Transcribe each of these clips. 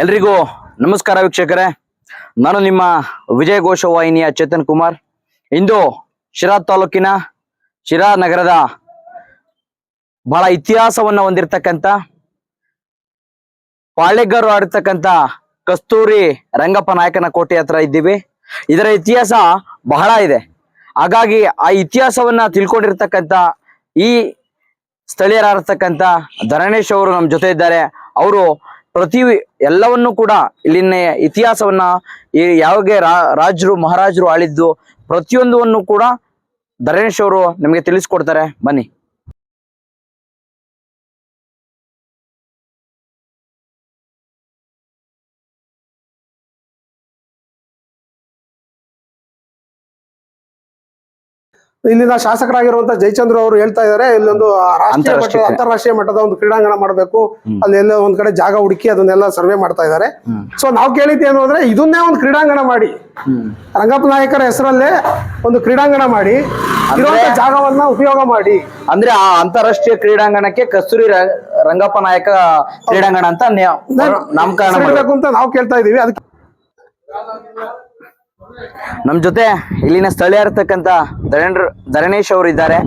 ಎಲ್ರಿಗೂ ನಮಸ್ಕಾರ ವೀಕ್ಷಕರೇ, ನಾನು ನಿಮ್ಮ ವಿಜಯ ಘೋಷ ವಾಹಿನಿಯ ಚೇತನ್ ಕುಮಾರ್. ಇಂದು ಶಿರಾ ತಾಲೂಕಿನ ಶಿರಾ ನಗರದ ಬಹಳ ಇತಿಹಾಸವನ್ನ ಹೊಂದಿರತಕ್ಕಂತ ಪಾಳೆಗಾರರು ಆಡಿರ್ತಕ್ಕಂಥ ಕಸ್ತೂರಿ ರಂಗಪ್ಪ ನಾಯಕನ ಕೋಟೆ ಹತ್ರ ಇದ್ದೀವಿ. ಇದರ ಇತಿಹಾಸ ಬಹಳ ಇದೆ. ಹಾಗಾಗಿ ಆ ಇತಿಹಾಸವನ್ನ ತಿಳ್ಕೊಂಡಿರ್ತಕ್ಕಂಥ ಈ ಸ್ಥಳೀಯರಾಗಿರ್ತಕ್ಕಂಥ ಧರಣೇಶ್ ಅವರು ನಮ್ಮ ಜೊತೆ ಇದ್ದಾರೆ. ಅವರು ಪ್ರತಿ ಎಲ್ಲವನ್ನೂ ಕೂಡ ಇಲ್ಲಿನ ಇತಿಹಾಸವನ್ನ ಯಾವಾಗ ರಾಜರು ಮಹಾರಾಜರು ಆಳಿದ್ದು ಪ್ರತಿಯೊಂದನ್ನು ಕೂಡ ಧರಣೇಶ್ ಅವರು ನಮಗೆ ತಿಳಿಸ್ಕೊಡ್ತಾರೆ. ಬನ್ನಿ. ಇಲ್ಲಿನ ಶಾಸಕರಾಗಿರುವಂತ ಜಯಚಂದ್ರ ಅವರು ಹೇಳ್ತಾ ಇದಾರೆ, ಇಲ್ಲೊಂದು ಅಂತಾರಾಷ್ಟ್ರೀಯ ಮಟ್ಟದ ಒಂದು ಕ್ರೀಡಾಂಗಣ ಮಾಡಬೇಕು, ಅಲ್ಲಿ ಎಲ್ಲ ಒಂದ್ ಕಡೆ ಜಾಗ ಹುಡುಕಿ ಅದನ್ನೆಲ್ಲ ಸರ್ವೆ ಮಾಡ್ತಾ ಇದಾರೆ. ಸೊ ನಾವು ಕೇಳಿದ್ದೇನು ಅಂದ್ರೆ ಇದನ್ನೇ ಒಂದು ಕ್ರೀಡಾಂಗಣ ಮಾಡಿ, ರಂಗಪ್ಪ ನಾಯಕರ ಹೆಸರಲ್ಲೇ ಒಂದು ಕ್ರೀಡಾಂಗಣ ಮಾಡಿ ಇರುವಂತ ಜಾಗವನ್ನ ಉಪಯೋಗ ಮಾಡಿ, ಅಂದ್ರೆ ಆ ಅಂತಾರಾಷ್ಟ್ರೀಯ ಕ್ರೀಡಾಂಗಣಕ್ಕೆ ಕಸ್ತೂರಿ ರಂಗಪ್ಪ ನಾಯಕ ಕ್ರೀಡಾಂಗಣ ಅಂತ ನಾಮಕರಣ ಮಾಡಬೇಕು ಅಂತ ನಾವು ಕೇಳ್ತಾ ಇದೀವಿ. ಅದಕ್ಕೆ ನಮ್ ಜೊತೆ ಇಲ್ಲಿನ ಸ್ಥಳೀಯ ಇರ್ತಕ್ಕಂಥ ಧರಣೇಶ್ ಅವರು ಇದ್ದಾರೆ.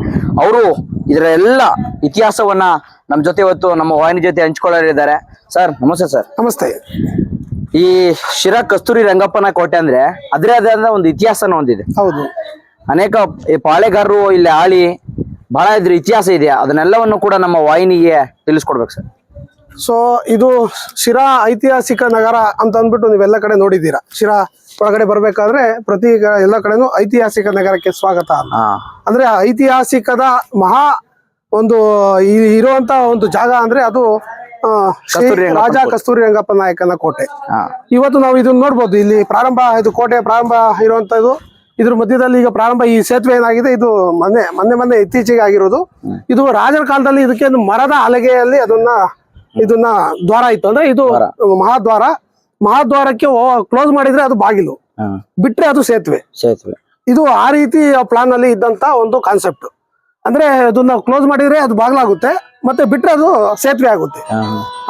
ಅವರು ಇದರ ಎಲ್ಲ ಇತಿಹಾಸವನ್ನ ನಮ್ ಜೊತೆ ಇವತ್ತು ನಮ್ಮ ವಾಹಿನಿ ಜೊತೆ ಹಂಚ್ಕೊಳ್ಳಲಿದ್ದಾರೆ. ಸರ್ ನಮಸ್ತೆ. ಸರ್ ನಮಸ್ತೆ. ಈ ಶಿರಾ ಕಸ್ತೂರಿ ರಂಗಪ್ಪನ ಕೋಟೆ ಅಂದ್ರೆ ಅದರೇ ಆದ ಒಂದು ಇತಿಹಾಸನ ಹೊಂದಿದೆ. ಹೌದು, ಅನೇಕ ಪಾಳೆಗಾರರು ಇಲ್ಲಿ ಆಳಿ ಬಹಳ ಇದ್ರ ಇತಿಹಾಸ ಇದೆ. ಅದನ್ನೆಲ್ಲವನ್ನು ಕೂಡ ನಮ್ಮ ವಾಹಿನಿಗೆ ತಿಳಿಸ್ಕೊಡ್ಬೇಕು ಸರ್. ಸೊ ಇದು ಶಿರಾ ಐತಿಹಾಸಿಕ ನಗರ ಅಂತ ಅಂದ್ಬಿಟ್ಟು ನೀವೆಲ್ಲ ಕಡೆ ನೋಡಿದ್ದೀರಾ. ಶಿರಾ ಒಳಗಡೆ ಬರ್ಬೇಕಾದ್ರೆ ಪ್ರತಿ ಎಲ್ಲ ಕಡೆನೂ ಐತಿಹಾಸಿಕ ನಗರಕ್ಕೆ ಸ್ವಾಗತ ಅಂದ್ರೆ ಐತಿಹಾಸಿಕದ ಮಹಾ ಒಂದು ಇರುವಂತ ಒಂದು ಜಾಗ ಅಂದ್ರೆ ಅದು ರಾಜ ಕಸ್ತೂರಿ ರಂಗಪ್ಪ ನಾಯಕನ ಕೋಟೆ. ಇವತ್ತು ನಾವು ಇದನ್ನ ನೋಡ್ಬೋದು. ಇಲ್ಲಿ ಪ್ರಾರಂಭ, ಇದು ಕೋಟೆ ಪ್ರಾರಂಭ ಇರುವಂತದ್ದು. ಇದ್ರ ಮಧ್ಯದಲ್ಲಿ ಈಗ ಪ್ರಾರಂಭ ಈ ಸೇತುವೆ ಏನಾಗಿದೆ, ಇದು ಮೊನ್ನೆ ಇತ್ತೀಚೆಗೆ ಆಗಿರೋದು. ಇದು ರಾಜರ ಕಾಲದಲ್ಲಿ ಇದಕ್ಕೆ ಮರದ ಹಲಗೆಯಲ್ಲಿ ಇದನ್ನ ದ್ವಾರ ಇತ್ತು. ಅಂದ್ರೆ ಇದು ಮಹಾದ್ವಾರಕ್ಕೆ ಕ್ಲೋಸ್ ಮಾಡಿದ್ರೆ ಅದು ಬಾಗಿಲು, ಬಿಟ್ರೆ ಅದು ಸೇತುವೆ. ಇದು ಆ ರೀತಿ ಪ್ಲಾನ್ ಅಲ್ಲಿ ಇದ್ದಂತ ಒಂದು ಕಾನ್ಸೆಪ್ಟ್. ಅಂದ್ರೆ ಅದನ್ನ ಕ್ಲೋಸ್ ಮಾಡಿದ್ರೆ ಅದು ಬಾಗಿಲಾಗುತ್ತೆ, ಮತ್ತೆ ಬಿಟ್ರೆ ಅದು ಸೇತುವೆ ಆಗುತ್ತೆ.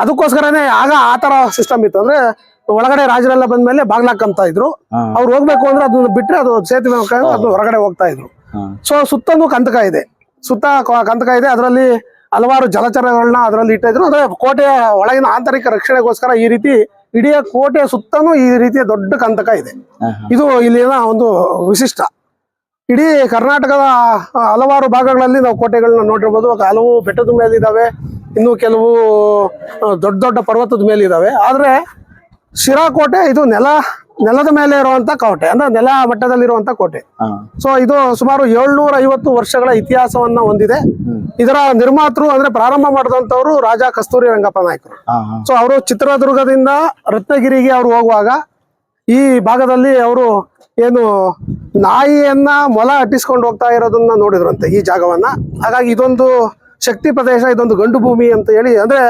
ಅದಕ್ಕೋಸ್ಕರನೇ ಆಗ ಆ ತರ ಸಿಸ್ಟಮ್ ಇತ್ತು. ಅಂದ್ರೆ ಒಳಗಡೆ ರಾಜರೆಲ್ಲ ಬಂದ್ಮೇಲೆ ಬಾಗ್ಲಾಕಂತ ಇದ್ರು. ಅವ್ರು ಹೋಗ್ಬೇಕು ಅಂದ್ರೆ ಅದನ್ನ ಬಿಟ್ರೆ ಅದು ಸೇತುವೆ ಅದು ಹೊರಗಡೆ ಹೋಗ್ತಾ ಇದ್ರು. ಸೊ ಸುತ್ತಲೂ ಕಂದಕ ಇದೆ, ಅದರಲ್ಲಿ ಹಲವಾರು ಜಲಚರಗಳನ್ನ ಅದರಲ್ಲಿ ಇಟ್ಟಿದ್ರು. ಅಂದ್ರೆ ಕೋಟೆಯ ಒಳಗಿನ ಆಂತರಿಕ ರಕ್ಷಣೆಗೋಸ್ಕರ ಈ ರೀತಿ ಇಡೀ ಕೋಟೆಯ ಸುತ್ತನೂ ಈ ರೀತಿಯ ದೊಡ್ಡ ಕಂದಕ ಇದೆ. ಇದು ಇಲ್ಲಿನ ಒಂದು ವಿಶಿಷ್ಟ. ಇಡೀ ಕರ್ನಾಟಕದ ಹಲವಾರು ಭಾಗಗಳಲ್ಲಿ ನಾವು ಕೋಟೆಗಳನ್ನ ನೋಡಿರ್ಬೋದು. ಹಲವು ಬೆಟ್ಟದ ಮೇಲೆ ಇದಾವೆ, ಇನ್ನು ಕೆಲವು ದೊಡ್ಡ ದೊಡ್ಡ ಪರ್ವತದ ಮೇಲೆ ಇದಾವೆ. ಆದ್ರೆ ಶಿರಾ ಕೋಟೆ ಇದು ನೆಲದ ಮೇಲೆ ಇರುವಂತ ಕೋಟೆ, ಅಂದ್ರೆ ನೆಲ ಮಟ್ಟದಲ್ಲಿರುವಂತ ಕೋಟೆ. ಸೊ ಇದು ಸುಮಾರು 750 ವರ್ಷಗಳ ಇತಿಹಾಸವನ್ನ ಹೊಂದಿದೆ. ಇದರ ನಿರ್ಮಾತೃ ಅಂದ್ರೆ ಪ್ರಾರಂಭ ಮಾಡಿದಂತವ್ರು ರಾಜ ಕಸ್ತೂರಿ ರಂಗಪ್ಪ ನಾಯಕರು. ಸೊ ಅವರು ಚಿತ್ರದುರ್ಗದಿಂದ ರತ್ನಗಿರಿಗೆ ಅವರು ಹೋಗುವಾಗ ಈ ಭಾಗದಲ್ಲಿ ಅವರು ಏನು ನಾಯಿಯನ್ನ ಮೊಲ ಅಟ್ಟಿಸ್ಕೊಂಡು ಹೋಗ್ತಾ ಇರೋದನ್ನ ನೋಡಿದ್ರಂತೆ ಈ ಜಾಗವನ್ನ. ಹಾಗಾಗಿ ಇದೊಂದು ಶಕ್ತಿ ಪ್ರದೇಶ, ಇದೊಂದು ಗಂಡು ಭೂಮಿ ಅಂತ ಹೇಳಿ, ಅಂದ್ರೆ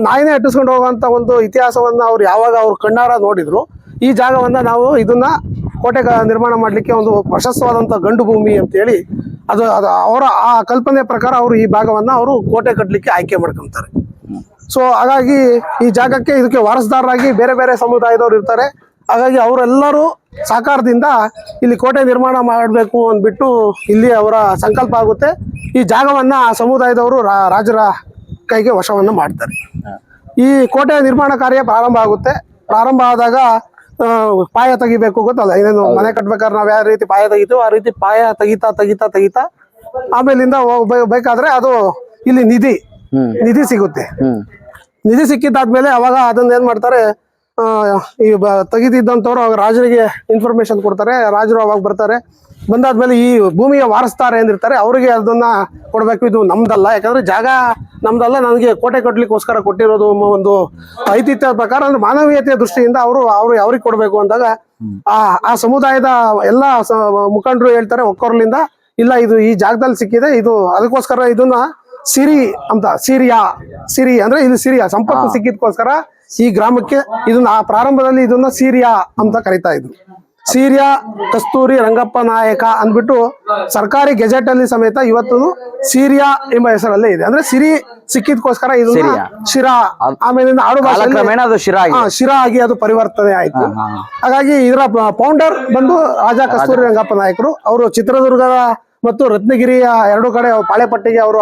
ನಾಯಿನೇ ಅಟ್ಟಿಸ್ಕೊಂಡು ಹೋಗುವಂತ ಒಂದು ಇತಿಹಾಸವನ್ನ ಅವ್ರು ಯಾವಾಗ ಅವ್ರು ಕಣ್ಣಾರ ನೋಡಿದ್ರು, ಈ ಜಾಗವನ್ನ ನಾವು ಇದನ್ನ ಕೋಟೆ ನಿರ್ಮಾಣ ಮಾಡ್ಲಿಕ್ಕೆ ಒಂದು ಪ್ರಶಸ್ತವಾದಂತ ಗಂಡು ಭೂಮಿ ಅಂತ ಹೇಳಿ ಅದು ಅವರ ಆ ಕಲ್ಪನೆ ಪ್ರಕಾರ ಅವರು ಈ ಭಾಗವನ್ನ ಅವರು ಕೋಟೆ ಕಟ್ಟಲಿಕ್ಕೆ ಆಯ್ಕೆ ಮಾಡ್ಕೊಂತಾರೆ. ಸೊ ಹಾಗಾಗಿ ಈ ಜಾಗಕ್ಕೆ ಇದಕ್ಕೆ ವಾರಸುದಾರರಾಗಿ ಬೇರೆ ಬೇರೆ ಸಮುದಾಯದವ್ರು ಇರ್ತಾರೆ. ಹಾಗಾಗಿ ಅವರೆಲ್ಲರೂ ಸಹಕಾರದಿಂದ ಇಲ್ಲಿ ಕೋಟೆ ನಿರ್ಮಾಣ ಮಾಡಬೇಕು ಅಂದ್ಬಿಟ್ಟು ಇಲ್ಲಿ ಅವರ ಸಂಕಲ್ಪ ಆಗುತ್ತೆ. ಈ ಜಾಗವನ್ನ ಆ ಸಮುದಾಯದವರು ರಾಜರ ಕೈಗೆ ವಶವನ್ನ ಮಾಡ್ತಾರೆ. ಈ ಕೋಟೆಯ ನಿರ್ಮಾಣ ಕಾರ್ಯ ಪ್ರಾರಂಭ ಆಗುತ್ತೆ. ಪ್ರಾರಂಭ ಆದಾಗ ಪಾಯ ತೆಗಿಬೇಕು, ಗೊತ್ತಲ್ಲ, ಏನೇನು ಮನೆ ಕಟ್ಬೇಕಾದ್ರೆ ನಾವ್ ಯಾವ ರೀತಿ ಪಾಯ ತೆಗಿತೀವೋ ಆ ರೀತಿ ಪಾಯ ತೆಗಿತಾ ಆಮೇಲಿಂದ ಹೋಗ್ಬೇಕಾದ್ರೆ ಅದು ಇಲ್ಲಿ ನಿಧಿ ಸಿಗುತ್ತೆ. ನಿಧಿ ಸಿಕ್ಕಿದ್ದಾದ್ಮೇಲೆ ಅವಾಗ ಅದನ್ನ ಏನ್ ಮಾಡ್ತಾರೆ, ಈ ತೆಗಿತಿದ್ದಂಥವ್ರು ಅವಾಗ ರಾಜರಿಗೆ ಇನ್ಫಾರ್ಮೇಶನ್ ಕೊಡ್ತಾರೆ. ರಾಜರು ಅವಾಗ ಬರ್ತಾರೆ. ಬಂದಾದ್ಮೇಲೆ ಈ ಭೂಮಿಯ ವಾರಸ್ದಾರ ಏನಿರ್ತಾರೆ ಅವರಿಗೆ ಅದನ್ನ ಕೊಡ್ಬೇಕು. ಇದು ನಮ್ದಲ್ಲ, ಯಾಕಂದ್ರೆ ಜಾಗ ನಮ್ದಲ್ಲ, ನನಗೆ ಕೋಟೆ ಕಟ್ಲಿಕ್ಕೋಸ್ಕರ ಕೊಟ್ಟಿರೋದು ಒಂದು ಐತಿಹ್ಯದ ಪ್ರಕಾರ, ಅಂದ್ರೆ ಮಾನವೀಯತೆಯ ದೃಷ್ಟಿಯಿಂದ ಅವರು ಅವ್ರಿಗೆ ಕೊಡ್ಬೇಕು ಅಂದಾಗ ಆ ಸಮುದಾಯದ ಎಲ್ಲ ಮುಖಂಡರು ಹೇಳ್ತಾರೆ ಒಕ್ಕೊರ್ಲಿಂದ, ಇಲ್ಲ ಇದು ಈ ಜಾಗದಲ್ಲಿ ಸಿಕ್ಕಿದೆ, ಇದು ಅದಕ್ಕೋಸ್ಕರ ಇದನ್ನ ಸಿರಿ ಅಂದ್ರೆ ಇದು ಸಿರಿಯಾ ಸಂಪತ್ತು ಸಿಕ್ಕಿದ್ಕೋಸ್ಕರ ಈ ಗ್ರಾಮಕ್ಕೆ ಇದನ್ನ ಪ್ರಾರಂಭದಲ್ಲಿ ಇದನ್ನ ಸಿರಿಯಾ ಅಂತ ಕರಿತಾ ಇದ್ರು. ಸಿರಿಯಾ ಕಸ್ತೂರಿ ರಂಗಪ್ಪ ನಾಯಕ ಅಂದ್ಬಿಟ್ಟು ಸರ್ಕಾರಿ ಗೆಜೆಟ್ ಅಲ್ಲಿ ಸಮೇತ ಇವತ್ತು ಸಿರಿಯಾ ಎಂಬ ಹೆಸರಲ್ಲೇ ಇದೆ. ಅಂದ್ರೆ ಸಿರಿ ಸಿಕ್ಕಿದ್ಕೋಸ್ಕರ ಇದು ಶಿರಾ, ಆಮೇಲೆ ಆಡು ಕಾಲಕ್ರಮೇಣ ಅದು ಶಿರಾ ಆಗಿದೆ. ಶಿರಾ ಆಗಿ ಅದು ಪರಿವರ್ತನೆ ಆಯ್ತು. ಹಾಗಾಗಿ ಇದರ ಫೌಂಡರ್ ಬಂದು ರಾಜಾ ಕಸ್ತೂರಿ ರಂಗಪ್ಪ ನಾಯಕರು. ಅವರು ಚಿತ್ರದುರ್ಗದ ಮತ್ತು ರತ್ನಗಿರಿಯ ಎರಡು ಕಡೆ ಪಾಳೆಪಟ್ಟಿಗೆ ಅವರು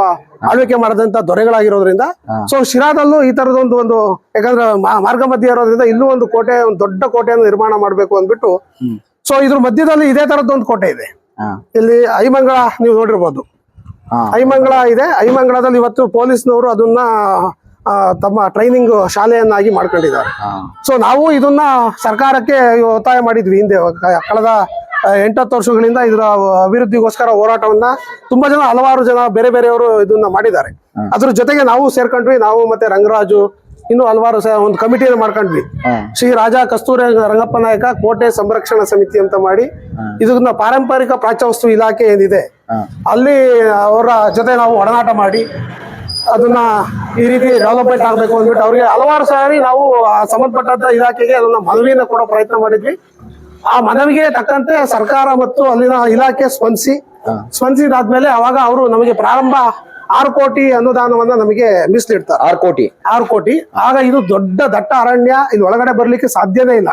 ಆಳ್ವಿಕೆ ಮಾಡಿದಂತ ದೊರೆಗಳಾಗಿರೋದ್ರಿಂದ ಸೊ ಶಿರಾದಲ್ಲೂ ಈ ತರದೊಂದು ಯಾಕಂದ್ರೆ ಮಾರ್ಗ ಮಧ್ಯೆ ಇರೋದ್ರಿಂದ ಇಲ್ಲೂ ಒಂದು ಕೋಟೆ, ಒಂದು ದೊಡ್ಡ ಕೋಟೆಯನ್ನು ನಿರ್ಮಾಣ ಮಾಡ್ಬೇಕು ಅಂದ್ಬಿಟ್ಟು ಸೊ ಇದ್ರ ಮಧ್ಯದಲ್ಲಿ ಇದೇ ತರದೊಂದು ಕೋಟೆ ಇದೆ. ಇಲ್ಲಿ ಐಮಂಗಳ ನೀವು ನೋಡಿರ್ಬೋದು, ಐಮಂಗಳ ಇದೆ. ಐಮಂಗಳದಲ್ಲಿ ಇವತ್ತು ಪೊಲೀಸ್ನವರು ಅದನ್ನ ತಮ್ಮ ಟ್ರೈನಿಂಗ್ ಶಾಲೆಯನ್ನಾಗಿ ಮಾಡ್ಕೊಂಡಿದ್ದಾರೆ. ಸೊ ನಾವು ಇದನ್ನ ಸರ್ಕಾರಕ್ಕೆ ಒತ್ತಾಯ ಮಾಡಿದ್ವಿ ಹಿಂದೆ, ಕಳೆದ 8-10 ವರ್ಷಗಳಿಂದ ಇದರ ಅಭಿವೃದ್ಧಿಗೋಸ್ಕರ ಹೋರಾಟವನ್ನ ತುಂಬಾ ಜನ, ಹಲವಾರು ಜನ ಬೇರೆ ಬೇರೆಯವರು ಇದನ್ನ ಮಾಡಿದ್ದಾರೆ. ಅದ್ರ ಜೊತೆಗೆ ನಾವು ಸೇರ್ಕೊಂಡ್ವಿ. ನಾವು ಮತ್ತೆ ರಂಗರಾಜು ಇನ್ನು ಹಲವಾರು ಒಂದು ಕಮಿಟಿಯನ್ನು ಮಾಡ್ಕೊಂಡ್ವಿ. ಶ್ರೀ ರಾಜಾ ಕಸ್ತೂರಿ ರಂಗಪ್ಪ ನಾಯಕ ಕೋಟೆ ಸಂರಕ್ಷಣಾ ಸಮಿತಿ ಅಂತ ಮಾಡಿ ಇದನ್ನ ಪಾರಂಪರಿಕ ಪ್ರಾಚ್ಯವಸ್ತು ಇಲಾಖೆ ಏನಿದೆ ಅಲ್ಲಿ ಅವರ ಜೊತೆ ನಾವು ಒಡನಾಟ ಮಾಡಿ ಅದನ್ನ ಈ ರೀತಿ ಡೆವಲಪ್ಮೆಂಟ್ ಆಗ್ಬೇಕು ಅಂದ್ಬಿಟ್ಟು ಅವ್ರಿಗೆ ಹಲವಾರು ಸಾರಿ ನಾವು ಸಂಬಂಧಪಟ್ಟಂತ ಇಲಾಖೆಗೆ ಅದನ್ನ ಮನವಿಯನ್ನು ಕೊಡೋ ಪ್ರಯತ್ನ ಮಾಡಿದ್ವಿ. ಆ ಮನವಿಗೆ ತಕ್ಕಂತೆ ಸರ್ಕಾರ ಮತ್ತು ಅಲ್ಲಿನ ಇಲಾಖೆ ಸ್ಪಂದಿಸಿದಾದ್ಮೇಲೆ ಅವಾಗ ಅವರು ನಮಗೆ ಪ್ರಾರಂಭ 6 ಕೋಟಿ ಅನುದಾನವನ್ನ ನಮಗೆ ಮೀಸಲಿಡ್ತಾರೆ. 6 ಕೋಟಿ. ಆಗ ಇದು ದೊಡ್ಡ ದಟ್ಟ ಅರಣ್ಯ, ಇಲ್ಲಿ ಒಳಗಡೆ ಬರ್ಲಿಕ್ಕೆ ಸಾಧ್ಯನೇ ಇಲ್ಲ.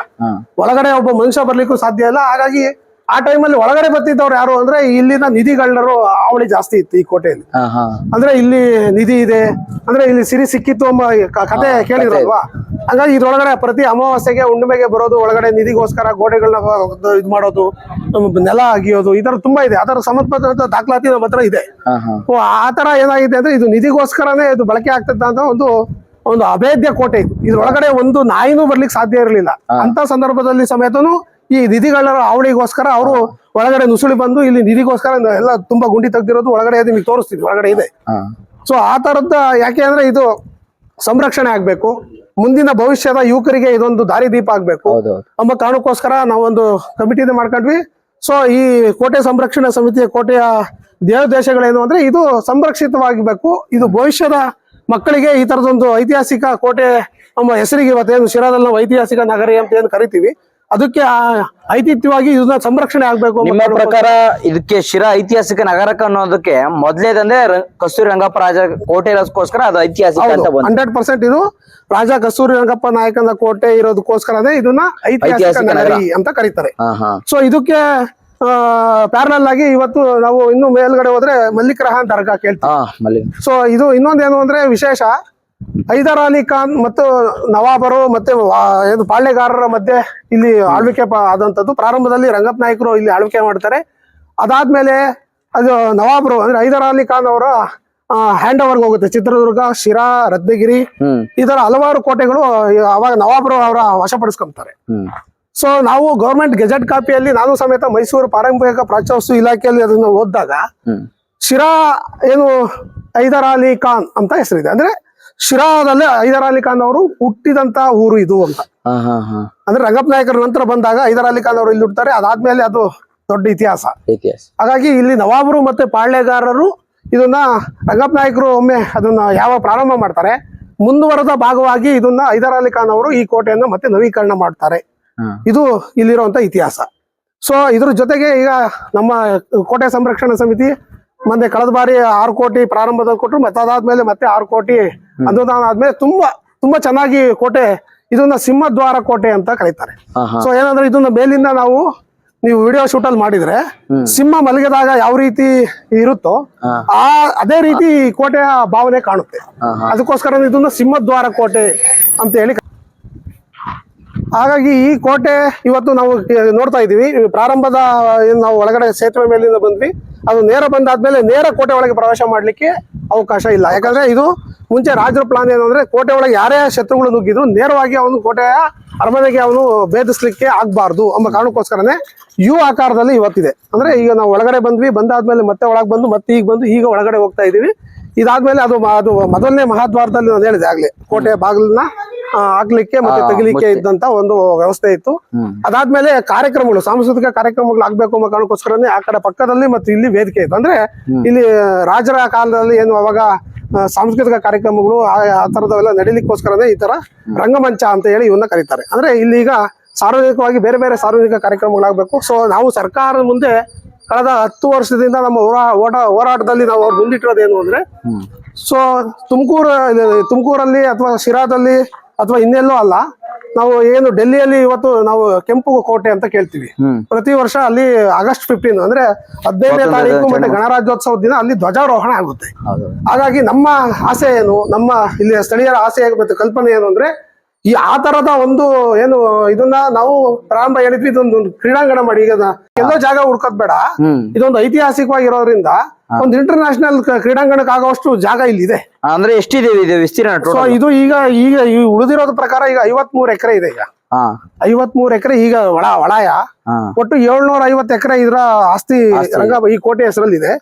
ಒಳಗಡೆ ಒಬ್ಬ ಮನುಷ್ಯ ಬರ್ಲಿಕ್ಕೂ ಸಾಧ್ಯ ಇಲ್ಲ. ಹಾಗಾಗಿ ಆ ಟೈಮಲ್ಲಿ ಒಳಗಡೆ ಬರ್ತಿದ್ದವ್ರು ಯಾರು ಅಂದ್ರೆ ಇಲ್ಲಿನ ನಿಧಿಗಳ್ಳರು ಹಾವಳಿ ಜಾಸ್ತಿ ಇತ್ತು ಈ ಕೋಟೆಯಲ್ಲಿ. ಅಂದ್ರೆ ಇಲ್ಲಿ ನಿಧಿ ಇದೆ, ಅಂದ್ರೆ ಇಲ್ಲಿ ಸಿರಿ ಸಿಕ್ಕಿತ್ತು ಎಂಬ ಕತೆ ಕೇಳಿದ್ರಲ್ವಾ. ಹಾಗಾಗಿ ಇದ್ರೊಳಗಡೆ ಪ್ರತಿ ಅಮಾವಾಸ್ಯೆಗೆ ಹುಣ್ಣಿಮೆಗೆ ಬರೋದು, ಒಳಗಡೆ ನಿಧಿಗೋಸ್ಕರ ಗೋಡೆಗಳನ್ನ ಇದು ಮಾಡೋದು, ನೆಲ ಅಗಿಯೋದು, ಈ ತರ ತುಂಬಾ ಇದೆ. ಅದರ ಸಂಬಂಧಪಟ್ಟ ದಾಖಲಾತಿ ನಮ್ಮ ಹತ್ರ ಇದೆ. ಆ ತರ ಏನಾಗಿದೆ ಅಂದ್ರೆ ಇದು ನಿಧಿಗೋಸ್ಕರನೇ ಇದು ಬಳಕೆ ಆಗ್ತದ ಅಂತ ಒಂದು ಅಭೇದ್ಯ ಕೋಟೆ ಇದು. ಇದ್ರೊಳಗಡೆ ಒಂದು ನಾಯಿನೂ ಬರ್ಲಿಕ್ಕೆ ಸಾಧ್ಯ ಇರಲಿಲ್ಲ. ಅಂತ ಸಂದರ್ಭದಲ್ಲಿ ಸಮೇತನು ಈ ನಿಧಿಗಳರ ಹಾವಳಿಗೋಸ್ಕರ ಅವರು ಒಳಗಡೆ ನುಸುಳಿ ಬಂದು ಇಲ್ಲಿ ನಿಧಿಗೋಸ್ಕರ ಎಲ್ಲ ತುಂಬಾ ಗುಂಡಿ ತೆಗ್ದಿರೋದು ಒಳಗಡೆ ನಿಮಗೆ ತೋರಿಸ್ತೀವಿ, ಒಳಗಡೆ ಇದೆ. ಸೊ ಆ ತರದ್ದು ಯಾಕೆ ಅಂದ್ರೆ ಇದು ಸಂರಕ್ಷಣೆ ಆಗ್ಬೇಕು, ಮುಂದಿನ ಭವಿಷ್ಯದ ಯುವಕರಿಗೆ ಇದೊಂದು ದಾರಿದೀಪ ಆಗ್ಬೇಕು ಎಂಬ ಕಾರಣಕ್ಕೋಸ್ಕರ ನಾವೊಂದು ಕಮಿಟಿನ ಮಾಡ್ಕೊಂಡ್ವಿ. ಸೊ ಈ ಕೋಟೆ ಸಂರಕ್ಷಣಾ ಸಮಿತಿಯ ಕೋಟೆಯ ದೇಶಗಳೇನು ಅಂದ್ರೆ ಇದು ಸಂರಕ್ಷಿತವಾಗಬೇಕು. ಇದು ಭವಿಷ್ಯದ ಮಕ್ಕಳಿಗೆ ಈ ತರದೊಂದು ಐತಿಹಾಸಿಕ ಕೋಟೆ ಎಂಬ ಹೆಸರಿಗೆ ಇವತ್ತೇನು ಶಿರಾದಲ್ಲಿ ನಾವು ಐತಿಹಾಸಿಕ ನಗರಿ ಅಂತ ಏನು ಕರಿತೀವಿ, ಅದಕ್ಕೆ ಐತಿಹ್ಯವಾಗಿ ಇದನ್ನ ಸಂರಕ್ಷಣೆ ಆಗ್ಬೇಕು. ನಿಮ್ಮ ಪ್ರಕಾರ ಇದಕ್ಕೆ ಶಿರಾ ಐತಿಹಾಸಿಕ ನಗರಕ್ಕೆ ಅನ್ನೋದಕ್ಕೆ ಮೊದಲೇದಂದ್ರೆ ಕಸ್ತೂರಿ ರಂಗಪ್ಪ ರಾಜ ಕೋಟೆ ಇರೋದಕ್ಕೋಸ್ಕರ ಅದು ಐತಿಹಾಸಿಕ ಅಂತ 100% ಇದು ರಾಜಾ ಕಸ್ತೂರಿ ರಂಗಪ್ಪ ನಾಯಕನ ಕೋಟೆ ಇರೋದಕ್ಕೋಸ್ಕರನೇ ಇದನ್ನ ಐತಿಹಾಸಿಕ ನಗರಿ ಅಂತ ಕರೀತಾರೆ. ಸೊ ಇದಕ್ಕೆ ಪ್ಯಾರಲಲ್ ಆಗಿ ಇವತ್ತು ನಾವು ಇನ್ನು ಮೇಲ್ಗಡೆ ಹೋದ್ರೆ ಮಲ್ಲಿಕರಹಾನ್ ದರ್ಗಾ ಕೇಳ್ತೀವಿ. ಸೊ ಇದು ಇನ್ನೊಂದೇನು ಅಂದ್ರೆ ವಿಶೇಷ, ಹೈದರ್ ಅಲಿ ಖಾನ್ ಮತ್ತು ನವಾಬರು ಮತ್ತೆ ಏನು ಪಾಳ್ಯಗಾರರ ಮಧ್ಯೆ ಇಲ್ಲಿ ಆಳ್ವಿಕೆ ಆದಂತದ್ದು. ಪ್ರಾರಂಭದಲ್ಲಿ ರಂಗಪ್ಪ ನಾಯಕರು ಇಲ್ಲಿ ಆಳ್ವಿಕೆ ಮಾಡ್ತಾರೆ. ಅದಾದ್ಮೇಲೆ ಅದು ನವಾಬರು ಅಂದ್ರೆ ಹೈದರ್ ಅಲಿ ಖಾನ್ ಅವರ ಹ್ಯಾಂಡ್ ಓವರ್ಗೆ ಹೋಗುತ್ತೆ. ಚಿತ್ರದುರ್ಗ, ಶಿರಾ, ರತ್ನಗಿರಿ ಈ ತರ ಹಲವಾರು ಕೋಟೆಗಳು ಅವಾಗ ನವಾಬರು ಅವರ ವಶಪಡಿಸ್ಕೊಂತಾರೆ. ಸೊ ನಾವು ಗವರ್ಮೆಂಟ್ ಗೆಜೆಟ್ ಕಾಪಿಯಲ್ಲಿ ನಾನು ಸಮೇತ ಮೈಸೂರು ಪಾರಂಪರಿಕ ಪ್ರಾಚ್ಯವಸ್ತು ಇಲಾಖೆಯಲ್ಲಿ ಅದನ್ನ ಓದಿದಾಗ ಶಿರಾ ಏನು ಹೈದರ್ ಅಲಿ ಖಾನ್ ಅಂತ ಹೆಸರಿದೆ. ಅಂದ್ರೆ ಶಿರಾದಲ್ಲೇ ಹೈದರ್ ಅಲಿ ಖಾನ್ ಅವರು ಹುಟ್ಟಿದಂತ ಊರು ಇದು ಅಂತ. ಅಂದ್ರೆ ರಂಗಪ್ಪ ನಾಯಕರ ನಂತರ ಬಂದಾಗ ಹೈದರ್ ಅಲಿ ಖಾನ್ ಅವರು ಇಲ್ಲಿ ಹುಡ್ತಾರೆ. ಅದಾದ್ಮೇಲೆ ಅದು ದೊಡ್ಡ ಇತಿಹಾಸ. ಹಾಗಾಗಿ ಇಲ್ಲಿ ನವಾಬರು ಮತ್ತೆ ಪಾಳ್ಯಗಾರರು ಇದನ್ನ ರಂಗಪ್ಪ ನಾಯಕರು ಒಮ್ಮೆ ಅದನ್ನ ಯಾವ ಪ್ರಾರಂಭ ಮಾಡ್ತಾರೆ, ಮುಂದುವರೆದ ಭಾಗವಾಗಿ ಇದನ್ನ ಹೈದರ್ ಅಲಿ ಖಾನ್ ಅವರು ಈ ಕೋಟೆಯನ್ನು ಮತ್ತೆ ನವೀಕರಣ ಮಾಡ್ತಾರೆ. ಇದು ಇಲ್ಲಿರುವಂತ ಇತಿಹಾಸ. ಸೊ ಇದ್ರ ಜೊತೆಗೆ ಈಗ ನಮ್ಮ ಕೋಟೆ ಸಂರಕ್ಷಣಾ ಸಮಿತಿ ಮೊನ್ನೆ ಕಳೆದ ಬಾರಿ 6 ಕೋಟಿ ಪ್ರಾರಂಭದಲ್ಲಿ ಕೊಟ್ಟರು. ಮತ್ತೆ ಅದಾದ್ಮೇಲೆ ಮತ್ತೆ 6 ಕೋಟಿ ಅನುದಾನ ಆದ್ಮೇಲೆ ತುಂಬಾ ಚೆನ್ನಾಗಿ ಕೋಟೆ, ಇದನ್ನ ಸಿಂಹದ್ವಾರ ಕೋಟೆ ಅಂತ ಕರೀತಾರೆ. ಸೊ ಏನಂದ್ರೆ ಇದನ್ನ ಮೇಲಿಂದ ನೀವು ವಿಡಿಯೋ ಶೂಟ್ ಅಲ್ಲಿ ಮಾಡಿದ್ರೆ ಸಿಂಹ ಮಲಗಿದಾಗ ಯಾವ ರೀತಿ ಇರುತ್ತೋ ಅದೇ ರೀತಿ ಕೋಟೆಯ ಭಾವನೆ ಕಾಣುತ್ತೆ. ಅದಕ್ಕೋಸ್ಕರ ಇದನ್ನ ಸಿಂಹದ್ವಾರ ಕೋಟೆ ಅಂತ ಹೇಳಿ. ಹಾಗಾಗಿ ಈ ಕೋಟೆ ಇವತ್ತು ನಾವು ನೋಡ್ತಾ ಇದೀವಿ. ಪ್ರಾರಂಭದ ನಾವು ಒಳಗಡೆ ಸೇತುವೆ ಮೇಲಿಂದ ಬಂದ್ವಿ, ಅದು ನೇರ ಬಂದಾದ್ಮೇಲೆ ನೇರ ಕೋಟೆ ಒಳಗೆ ಪ್ರವೇಶ ಮಾಡ್ಲಿಕ್ಕೆ ಅವಕಾಶ ಇಲ್ಲ. ಯಾಕಂದ್ರೆ ಇದು ಮುಂಚೆ ರಾಜರ ಪ್ಲಾನ್ ಏನು ಅಂದ್ರೆ ಕೋಟೆ ಒಳಗೆ ಯಾರೇ ಶತ್ರುಗಳು ನುಗ್ಗಿದ್ರು ನೇರವಾಗಿ ಅವನು ಕೋಟೆಯ ಅರಮನೆಗೆ ಅವನು ಭೇದಿಸ್ಲಿಕ್ಕೆ ಆಗ್ಬಾರ್ದು ಎಂಬ ಕಾರಣಕ್ಕೋಸ್ಕರನೇ ಯು ಆಕಾರದಲ್ಲಿ ಇವತ್ತಿದೆ. ಅಂದ್ರೆ ಈಗ ನಾವು ಒಳಗಡೆ ಬಂದಾದ್ಮೇಲೆ ಮತ್ತೆ ಒಳಗೆ ಬಂದು ಮತ್ತೆ ಈಗ ಒಳಗಡೆ ಹೋಗ್ತಾ ಇದೀವಿ. ಇದಾದ್ಮೇಲೆ ಅದು ಮೊದಲನೇ ಮಹಾದ್ವಾರದಲ್ಲಿ ನಾನು ಹೇಳಿದೆ ಆಗ್ಲೇ, ಕೋಟೆಯ ಬಾಗಿಲನ್ನ ಹಾಕ್ಲಿಕ್ಕೆ ಮತ್ತೆ ತೆಗಿಲಿಕ್ಕೆ ಇದ್ದಂತ ಒಂದು ವ್ಯವಸ್ಥೆ ಇತ್ತು. ಅದಾದ್ಮೇಲೆ ಕಾರ್ಯಕ್ರಮಗಳು, ಸಾಂಸ್ಕೃತಿಕ ಕಾರ್ಯಕ್ರಮಗಳು ಆಗ್ಬೇಕು ಅನ್ನೋ ಕಾರಣಕ್ಕೋಸ್ಕರನೇ ಆ ಕಡೆ ಪಕ್ಕದಲ್ಲಿ ಮತ್ತೆ ಇಲ್ಲಿ ವೇದಿಕೆ ಇತ್ತು. ಅಂದ್ರೆ ಇಲ್ಲಿ ರಾಜರ ಕಾಲದಲ್ಲಿ ಏನು ಅವಾಗ ಸಾಂಸ್ಕೃತಿಕ ಕಾರ್ಯಕ್ರಮಗಳು ಆ ತರದವೆಲ್ಲ ನಡೀಲಿಕ್ಕೋಸ್ಕರನೇ ಈ ತರ ರಂಗಮಂಚ ಅಂತ ಹೇಳಿ ಇವನ್ನ ಕರೀತಾರೆ. ಅಂದ್ರೆ ಇಲ್ಲಿ ಈಗ ಸಾರ್ವಜನಿಕವಾಗಿ ಬೇರೆ ಬೇರೆ ಸಾರ್ವಜನಿಕ ಕಾರ್ಯಕ್ರಮಗಳಾಗಬೇಕು. ಸೊ ನಾವು ಸರ್ಕಾರದ ಮುಂದೆ ಕಳೆದ 10 ವರ್ಷದಿಂದ ನಮ್ಮ ಹೋರಾಟದಲ್ಲಿ ನಾವು ಅವ್ರು ಮುಂದಿಟ್ಟಿರೋದೇನು ಅಂದ್ರೆ, ಸೊ ತುಮಕೂರಲ್ಲಿ ಅಥವಾ ಶಿರಾದಲ್ಲಿ ಅಥವಾ ಇನ್ನೆಲ್ಲೋ ಅಲ್ಲ, ನಾವು ಏನು ಡೆಲ್ಲಿಯಲ್ಲಿ ಇವತ್ತು ನಾವು ಕೆಂಪು ಕೋಟೆ ಅಂತ ಕೇಳ್ತೀವಿ. ಪ್ರತಿ ವರ್ಷ ಅಲ್ಲಿ August 15 ಅಂದ್ರೆ 15ನೇ ತಾರೀಕು ಮತ್ತೆ ಗಣರಾಜ್ಯೋತ್ಸವದ ದಿನ ಅಲ್ಲಿ ಧ್ವಜಾರೋಹಣ ಆಗುತ್ತೆ. ಹಾಗಾಗಿ ನಮ್ಮ ಆಸೆ ಏನು, ನಮ್ಮ ಇಲ್ಲಿ ಸ್ಥಳೀಯರ ಆಸೆ ಮತ್ತೆ ಕಲ್ಪನೆ ಏನು ಅಂದ್ರೆ, ಆ ತರದ ಒಂದು ಏನು ಇದನ್ನ ನಾವು ಪ್ರಾರಂಭ ಹೇಳಿದ್ವಿ, ಇದೊಂದು ಕ್ರೀಡಾಂಗಣ ಮಾಡಿ. ಈಗ ಎಲ್ಲೋ ಜಾಗ ಹುಡ್ಕೋದ್ ಬೇಡ, ಇದೊಂದು ಐತಿಹಾಸಿಕವಾಗಿರೋದ್ರಿಂದ ಒಂದು ಇಂಟರ್ನ್ಯಾಷನಲ್ ಕ್ರೀಡಾಂಗಣಕ್ಕೆ ಆಗೋಷ್ಟು ಜಾಗ ಇಲ್ಲಿ ಇದೆ. ಅಂದ್ರೆ ಎಷ್ಟಿದೆ ಇದು ವಿಸ್ತೀರ್ಣ? ಸೊ ಇದು ಈಗ ಈ ಉಳಿದಿರೋದ ಪ್ರಕಾರ ಈಗ 53 ಎಕರೆ ಇದೆ. ಈಗ 53 ಎಕರೆ ಈಗ ಒಳಾಯ. ಒಟ್ಟು 750 ಎಕರೆ ಇದರ ಆಸ್ತಿ ಈ ಕೋಟೆ ಹೆಸರಲ್ಲಿ ಇದೆ.